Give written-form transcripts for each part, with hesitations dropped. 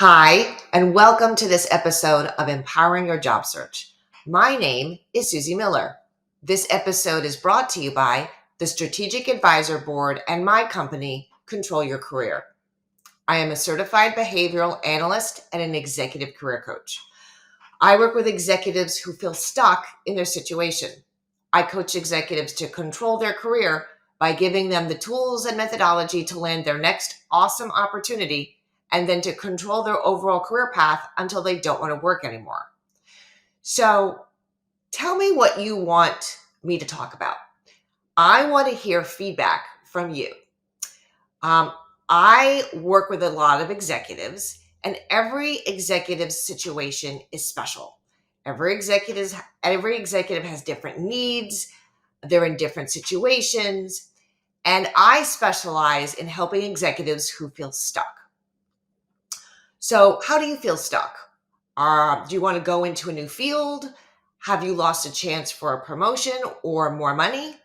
Hi, and welcome to this episode of Empowering Your Job Search. My name is Soozy Miller. This episode is brought to you by the Strategic Advisor Board and my company, Control Your Career. I am a certified behavioral analyst and an executive career coach. I work with executives who feel stuck in their situation. I coach executives to control their career by giving them the tools and methodology to land their next awesome opportunity and then to control their overall career path until they don't want to work anymore. So tell me what you want me to talk about. I want to hear feedback from you. I work with a lot of executives, and every executive's situation is special. Every executive has different needs. They're in different situations. And I specialize in helping executives who feel stuck. So how do you feel stuck? Do you want to go into a new field? Have you lost a chance for a promotion or more money?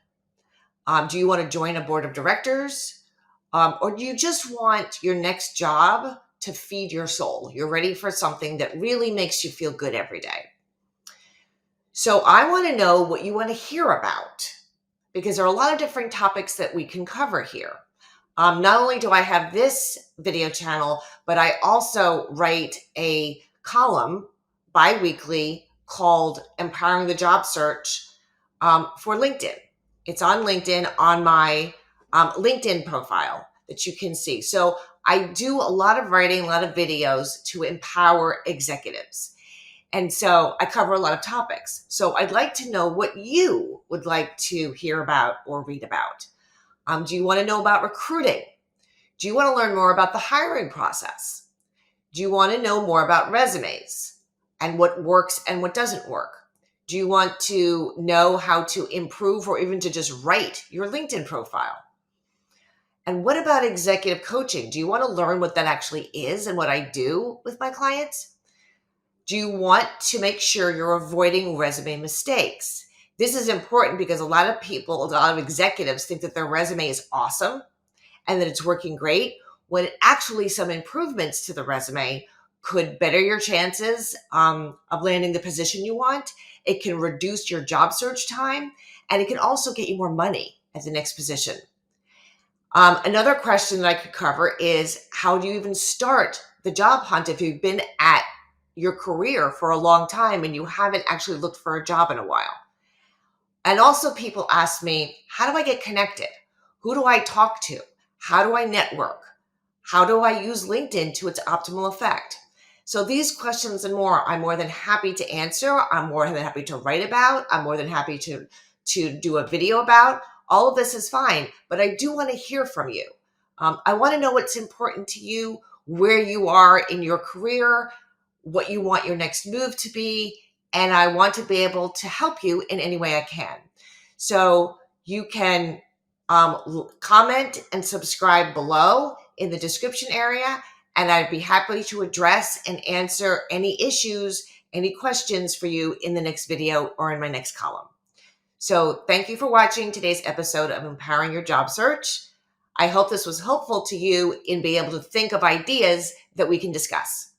Do you want to join a board of directors? Or do you just want your next job to feed your soul? You're ready for something that really makes you feel good every day. So I want to know what you want to hear about, because there are a lot of different topics that we can cover here. Not only do I have this video channel, but I also write a column bi-weekly called Empowering the Job Search for LinkedIn. It's on LinkedIn on my LinkedIn profile that you can see. So I do a lot of writing, a lot of videos to empower executives. And so I cover a lot of topics. So I'd like to know what you would like to hear about or read about. Do you want to know about recruiting? Do you want to learn more about the hiring process? Do you want to know more about resumes and what works and what doesn't work? Do you want to know how to improve or even to just write your LinkedIn profile? And what about executive coaching? Do you want to learn what that actually is and what I do with my clients? Do you want to make sure you're avoiding resume mistakes? This is important because a lot of people, a lot of executives think that their resume is awesome and that it's working great, when actually some improvements to the resume could better your chances of landing the position you want. It can reduce your job search time, and it can also get you more money at the next position. Another question that I could cover is, how do you even start the job hunt if you've been at your career for a long time and you haven't actually looked for a job in a while? And also people ask me, how do I get connected? Who do I talk to? How do I network? How do I use LinkedIn to its optimal effect? So these questions and more, I'm more than happy to answer. I'm more than happy to write about. I'm more than happy to do a video about. All of this is fine, but I do want to hear from you. I want to know what's important to you, where you are in your career, what you want your next move to be, and I want to be able to help you in any way I can. So you can comment and subscribe below in the description area, and I'd be happy to address and answer any issues, any questions for you in the next video or in my next column. So thank you for watching today's episode of Empowering Your Job Search. I hope this was helpful to you in being able to think of ideas that we can discuss.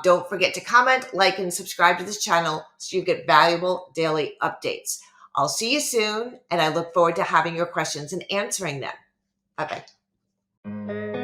Don't forget to comment, like, and subscribe to this channel so you get valuable daily updates. I'll see you soon, and I look forward to having your questions and answering them. Bye-bye.